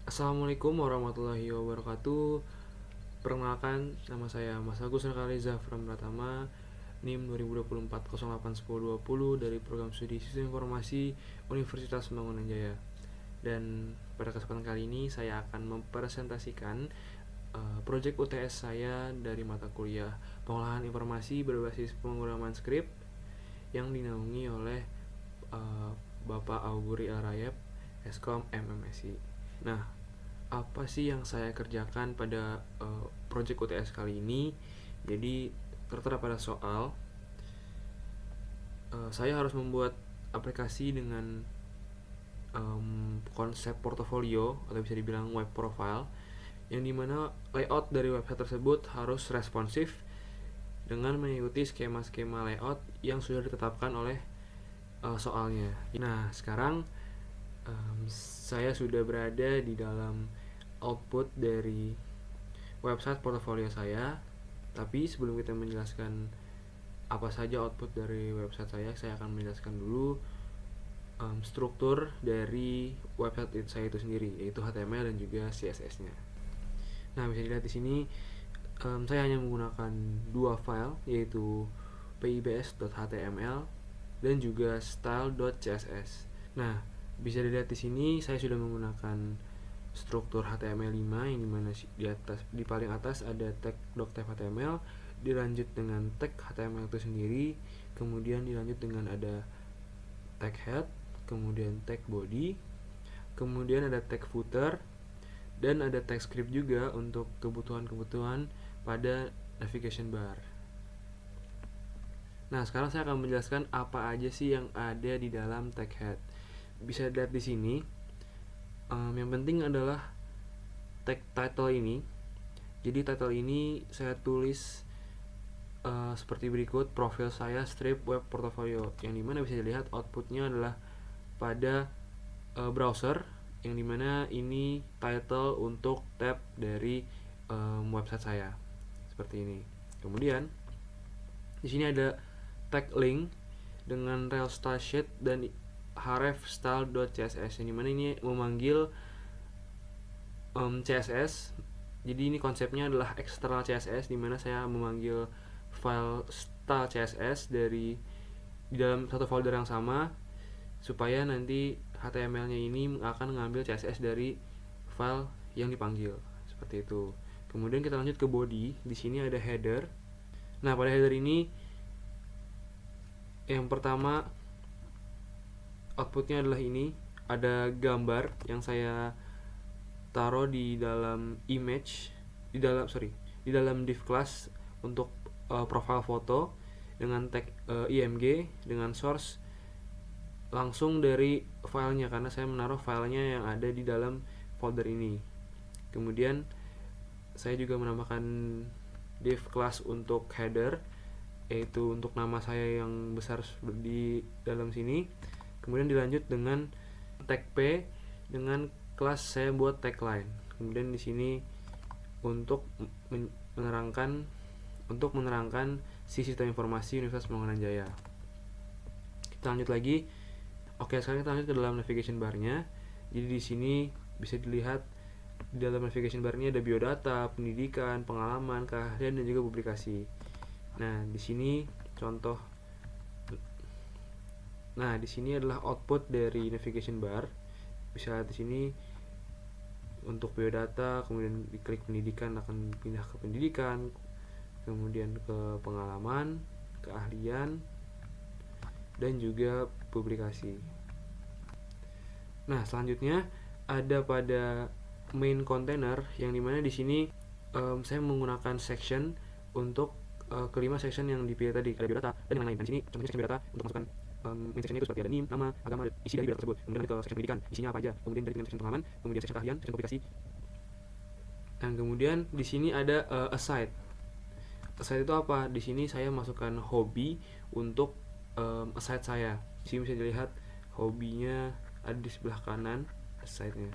Assalamualaikum warahmatullahi wabarakatuh. Perkenalkan, nama saya Mas Agus Nakaliza From Pratama, NIM 2024 08 10 20 dari Program Studi Sistem Informasi Universitas Pembangunan Jaya. Dan pada kesempatan kali ini saya akan mempresentasikan proyek UTS saya dari mata kuliah Pengolahan Informasi berbasis pemrograman script yang dinaungi oleh Bapak Auguri Arayep, Eskom MMSI. Nah, apa sih yang saya kerjakan pada project UTS kali ini? Jadi tertera pada soal, saya harus membuat aplikasi dengan konsep portofolio atau bisa dibilang web profile, yang dimana layout dari website tersebut harus responsif dengan mengikuti skema-skema layout yang sudah ditetapkan oleh soalnya. Nah, sekarang saya sudah berada di dalam output dari website portofolio saya. Tapi sebelum kita menjelaskan apa saja output dari website saya akan menjelaskan dulu struktur dari website saya itu sendiri, yaitu HTML dan juga CSS-nya. Nah, bisa dilihat di sini saya hanya menggunakan dua file, yaitu pibs.html dan juga style.css. Nah, bisa dilihat di sini saya sudah menggunakan struktur HTML5 yang dimana di paling atas ada tag doctype.html, dilanjut dengan tag HTML itu sendiri, kemudian dilanjut dengan ada tag head, kemudian tag body, kemudian ada tag footer, dan ada tag script juga untuk kebutuhan-kebutuhan pada navigation bar. Nah, sekarang saya akan menjelaskan apa aja sih yang ada di dalam tag head. Bisa dilihat di sini. Yang penting adalah tag title ini. Jadi title ini saya tulis seperti berikut: profil saya strip web portfolio, yang dimana bisa dilihat outputnya adalah pada browser, yang dimana ini title untuk tab dari website saya seperti ini. Kemudian di sini ada tag link dengan rel style sheet dan href style.css, yang dimana ini memanggil CSS. Jadi ini konsepnya adalah external CSS, dimana saya memanggil file style CSS di dalam satu folder yang sama, supaya nanti HTML-nya ini akan mengambil CSS dari file yang dipanggil seperti itu. Kemudian kita lanjut ke body. Di sini ada header. Nah, pada header ini yang pertama outputnya adalah ini, ada gambar yang saya taruh di dalam image, di dalam div class untuk profile foto dengan tag img dengan source langsung dari filenya, karena saya menaruh filenya yang ada di dalam folder ini. Kemudian saya juga menambahkan div class untuk header, yaitu untuk nama saya yang besar di dalam sini. Kemudian dilanjut dengan tag p dengan kelas saya buat tagline. Kemudian di sini untuk menerangkan si sistem informasi Universitas Pembangunan Jaya. Kita lanjut lagi. Oke, sekarang kita lanjut ke dalam navigation bar-nya. Jadi di sini bisa dilihat di dalam navigation bar ini ada biodata, pendidikan, pengalaman, keahlian, dan juga publikasi. Nah, di sini contoh. Nah, di sini adalah output dari navigation bar. Bisa lihat di sini untuk biodata, kemudian diklik pendidikan akan pindah ke pendidikan, kemudian ke pengalaman, keahlian, dan juga publikasi. Nah, selanjutnya ada pada main container, yang dimana di sini saya menggunakan section untuk kelima section yang dipilih tadi, ada biodata dan yang lain. Dan di sini contohnya section biodata untuk masukkan main sectionnya itu seperti ada NIM, nama, agama, isi dari biodata tersebut. Kemudian ke section pendidikan, isinya apa aja. Kemudian dari section pengalaman, kemudian section keahlian, section publikasi. Dan kemudian di sini ada aside. Aside itu apa? Di sini saya masukkan hobi untuk aside saya. Di sini bisa dilihat hobinya ada di sebelah kanan aside-nya.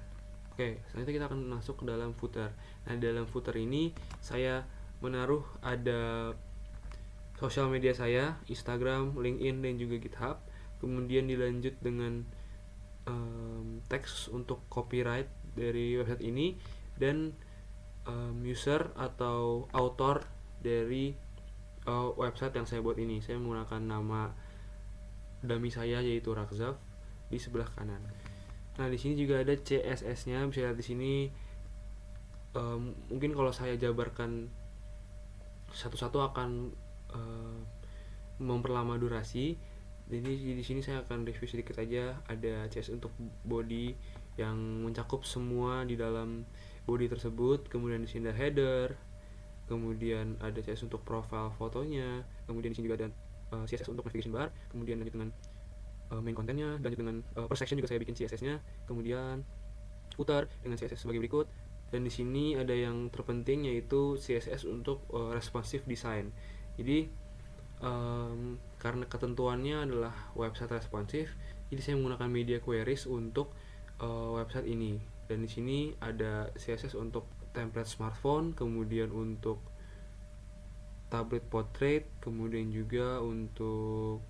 Oke, selanjutnya kita akan masuk ke dalam footer. Nah, di dalam footer ini saya menaruh ada sosial media saya, Instagram, LinkedIn, dan juga GitHub. Kemudian dilanjut dengan teks untuk copyright dari website ini, dan user atau author dari website yang saya buat ini. Saya menggunakan nama dummy saya yaitu Rakzav di sebelah kanan. Nah, di sini juga ada CSS-nya, bisa lihat di sini. Mungkin kalau saya jabarkan satu-satu akan memperlama durasi. Jadi di sini saya akan review sedikit aja. Ada CSS untuk body yang mencakup semua di dalam body tersebut. Kemudian di sini ada header. Kemudian ada CSS untuk profile fotonya. Kemudian di sini juga ada CSS untuk navigation bar. Kemudian lanjut dengan main kontennya. Lanjut dengan per section juga saya bikin CSS-nya. Kemudian footer dengan CSS sebagai berikut. Dan di sini ada yang terpenting yaitu CSS untuk responsive design. Jadi karena ketentuannya adalah website responsive, jadi saya menggunakan media queries untuk website ini. Dan di sini ada CSS untuk template smartphone, kemudian untuk tablet portrait, kemudian juga untuk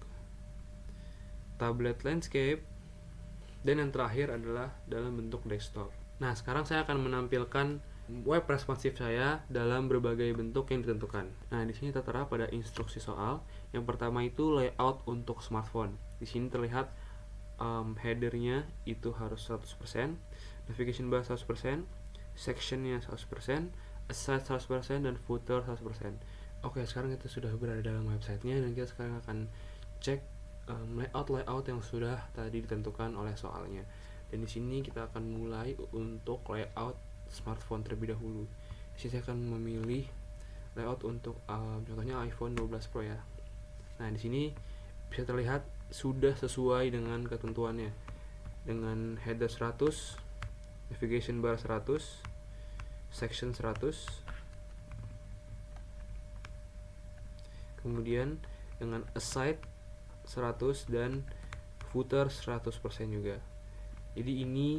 tablet landscape, dan yang terakhir adalah dalam bentuk desktop. Nah, sekarang saya akan menampilkan web responsif saya dalam berbagai bentuk yang ditentukan. Nah, di sini tertera pada instruksi soal. Yang pertama itu layout untuk smartphone. Di sini terlihat headernya itu harus 100%, navigation bar 100%, sectionnya 100%, aside 100%, dan footer 100%. Oke, sekarang kita sudah berada dalam websitenya, dan kita sekarang akan cek layout yang sudah tadi ditentukan oleh soalnya. Dan di sini kita akan mulai untuk layout smartphone terlebih dahulu. Di sini saya akan memilih layout untuk contohnya iPhone 12 Pro ya. Nah, di sini bisa terlihat sudah sesuai dengan ketentuannya. Dengan header 100, navigation bar 100, section 100. Kemudian dengan aside 100 dan footer 100% juga. Jadi ini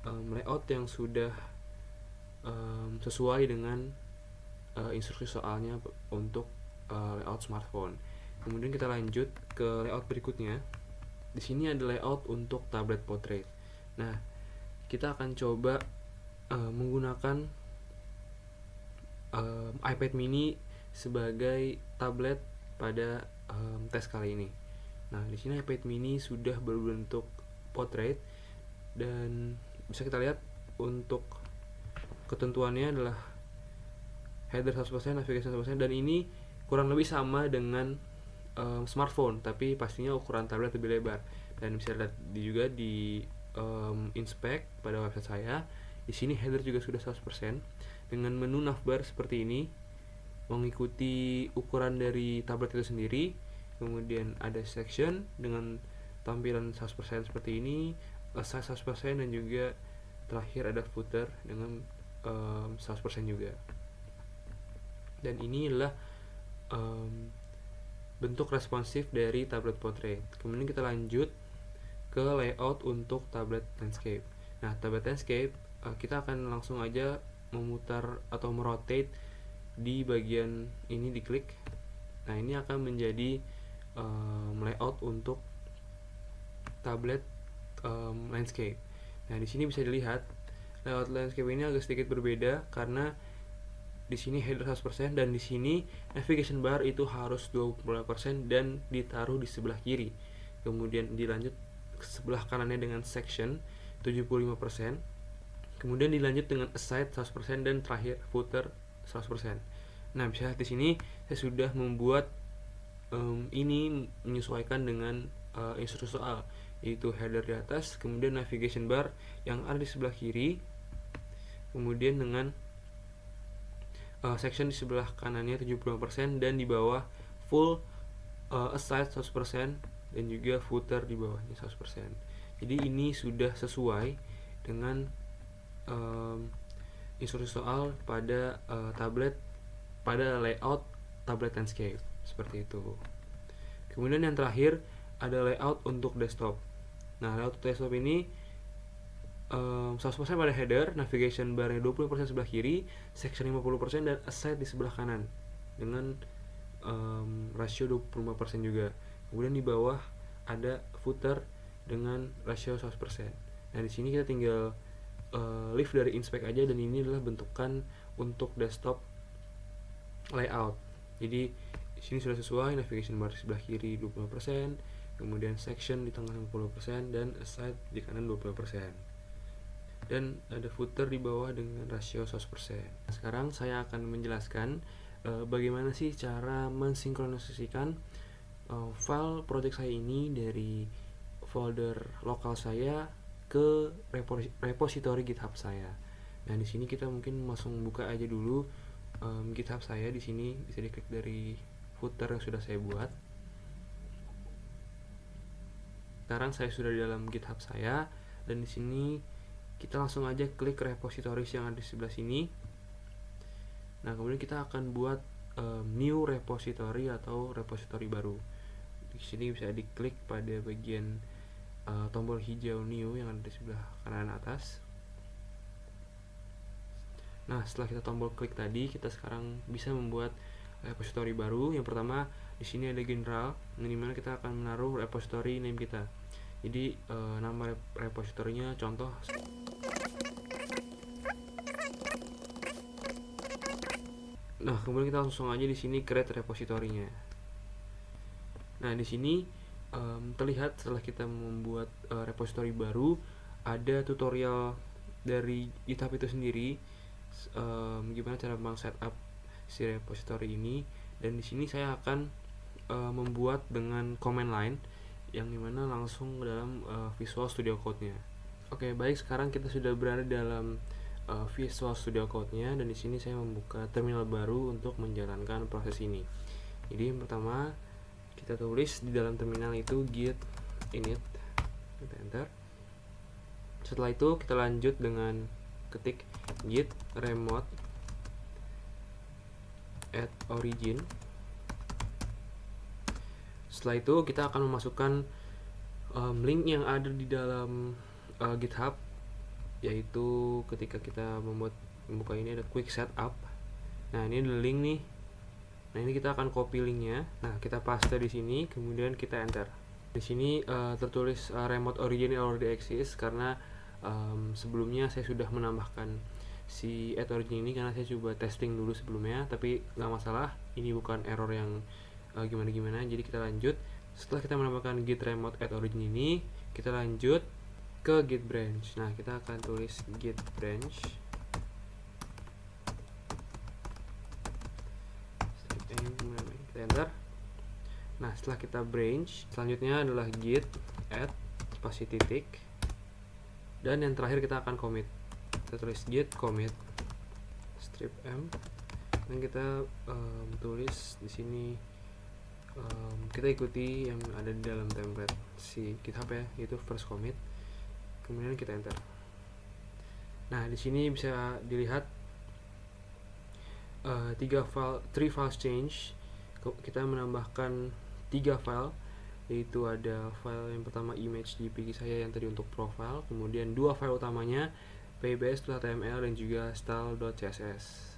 layout yang sudah sesuai dengan instruksi soalnya untuk layout smartphone. Kemudian kita lanjut ke layout berikutnya. Di sini ada layout untuk tablet portrait. Nah, kita akan coba menggunakan iPad mini sebagai tablet pada tes kali ini. Nah, di sini iPad mini sudah berbentuk portrait, dan bisa kita lihat untuk ketentuannya adalah header 100%, navigation 100%, dan ini kurang lebih sama dengan smartphone, tapi pastinya ukuran tablet lebih lebar. Dan bisa lihat juga di inspect pada website saya. Di sini header juga sudah 100% dengan menu navbar seperti ini, mengikuti ukuran dari tablet itu sendiri. Kemudian ada section dengan tampilan 100% seperti ini, size 100%, dan juga terakhir ada footer dengan 100% juga. Dan ini adalah bentuk responsif dari tablet portrait. Kemudian kita lanjut ke layout untuk tablet landscape. Nah, tablet landscape kita akan langsung aja memutar atau merotate di bagian ini, diklik. Nah, ini akan menjadi layout untuk tablet landscape. Nah, di sini bisa dilihat layout landscape ini agak sedikit berbeda karena di sini header 100% dan di sini navigation bar itu harus 20% dan ditaruh di sebelah kiri. Kemudian dilanjut ke sebelah kanannya dengan section 75%. Kemudian dilanjut dengan aside 100% dan terakhir footer 100%. Nah, bisa lihat di sini saya sudah membuat ini menyesuaikan dengan instruksi soal, yaitu header di atas, kemudian navigation bar yang ada di sebelah kiri, kemudian dengan section di sebelah kanannya 75% dan di bawah full aside 100% dan juga footer di bawahnya 100%. Jadi ini sudah sesuai dengan instruksi soal pada tablet, pada layout tablet landscape seperti itu. Kemudian yang terakhir ada layout untuk desktop. Nah, layout desktop ini 100% pada header, navigation barnya 20% sebelah kiri, section 50% dan aside di sebelah kanan dengan rasio 25% juga. Kemudian di bawah ada footer dengan rasio 100%. Nah, di sini kita tinggal lift dari inspect aja, dan ini adalah bentukan untuk desktop layout. Jadi di sini sudah sesuai, navigation bar di sebelah kiri 20%, kemudian section di tengah 50%, dan aside di kanan 20%. Dan ada footer di bawah dengan rasio 100%. Nah, sekarang saya akan menjelaskan bagaimana sih cara mensinkronisasikan file project saya ini dari folder lokal saya ke repository GitHub saya. Nah, di sini kita mungkin langsung buka aja dulu GitHub saya. Di sini bisa diklik dari footer yang sudah saya buat. Sekarang saya sudah di dalam GitHub saya, dan di sini kita langsung aja klik repositories yang ada di sebelah sini. Nah, kemudian kita akan buat new repository atau repository baru. Di sini bisa diklik pada bagian tombol hijau new yang ada di sebelah kanan atas. Nah, setelah kita tombol klik tadi, kita sekarang bisa membuat repository baru. Yang pertama, di sini ada general, di mana kita akan menaruh repository name kita. Jadi nama repositorinya contoh. Nah, kemudian kita langsung aja di sini create repositorinya. Nah, di sini terlihat setelah kita membuat repository baru, ada tutorial dari GitHub itu sendiri, gimana cara setup si repository ini. Dan di sini saya akan membuat dengan command line, yang dimana langsung ke dalam Visual Studio Code-nya. Oke, baik, sekarang kita sudah berada dalam Visual Studio Code-nya, dan di sini saya membuka terminal baru untuk menjalankan proses ini. Jadi yang pertama, kita tulis di dalam terminal itu git init, kita enter. Setelah itu kita lanjut dengan ketik git remote add origin. Setelah itu kita akan memasukkan link yang ada di dalam GitHub, yaitu ketika kita membuka ini ada quick setup. Nah, ini ada link nih. Nah, ini kita akan copy linknya. Nah, kita paste di sini, kemudian kita enter. Di sini tertulis remote origin already exists, karena sebelumnya saya sudah menambahkan si add origin ini karena saya coba testing dulu sebelumnya, tapi nggak masalah. Ini bukan error yang gimana-gimana. Jadi kita lanjut. Setelah kita menambahkan git remote add origin ini, kita lanjut ke git branch. Nah, kita akan tulis git branch. Kita enter. Nah, setelah kita branch, selanjutnya adalah git add spasi titik, dan yang terakhir kita akan commit. Kita tulis git commit strip m, dan kita tulis di sini kita ikuti yang ada di dalam template si GitHub ya, yaitu first commit. Kemudian kita enter. Nah, di sini bisa dilihat 3 files change. Kita menambahkan 3 file, yaitu ada file yang pertama image JPG saya yang tadi untuk profile, kemudian 2 file utamanya pbs.html dan juga style.css.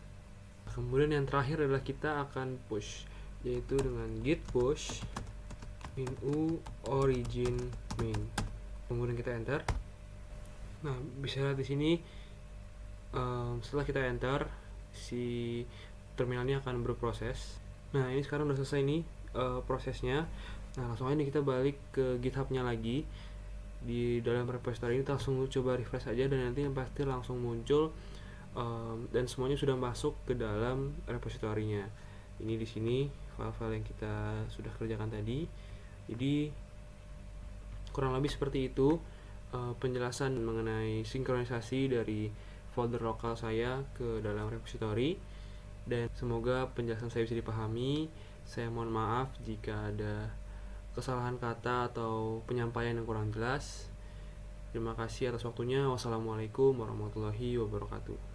Kemudian yang terakhir adalah kita akan push, yaitu dengan git push min origin main. Kemudian kita enter. Nah, bisa lihat di sini setelah kita enter, si terminalnya akan berproses. Nah, ini sekarang udah selesai nih prosesnya. Nah, langsung aja nih kita balik ke GitHub-nya lagi. Di dalam repository ini kita langsung coba refresh aja, dan nanti yang pasti langsung muncul dan semuanya sudah masuk ke dalam repositorinya. Ini di sini file-file yang kita sudah kerjakan tadi. Jadi kurang lebih seperti itu penjelasan mengenai sinkronisasi dari folder lokal saya ke dalam repository, dan semoga penjelasan saya bisa dipahami. Saya mohon maaf jika ada kesalahan kata atau penyampaian yang kurang jelas. Terima kasih atas waktunya. Wassalamualaikum warahmatullahi wabarakatuh.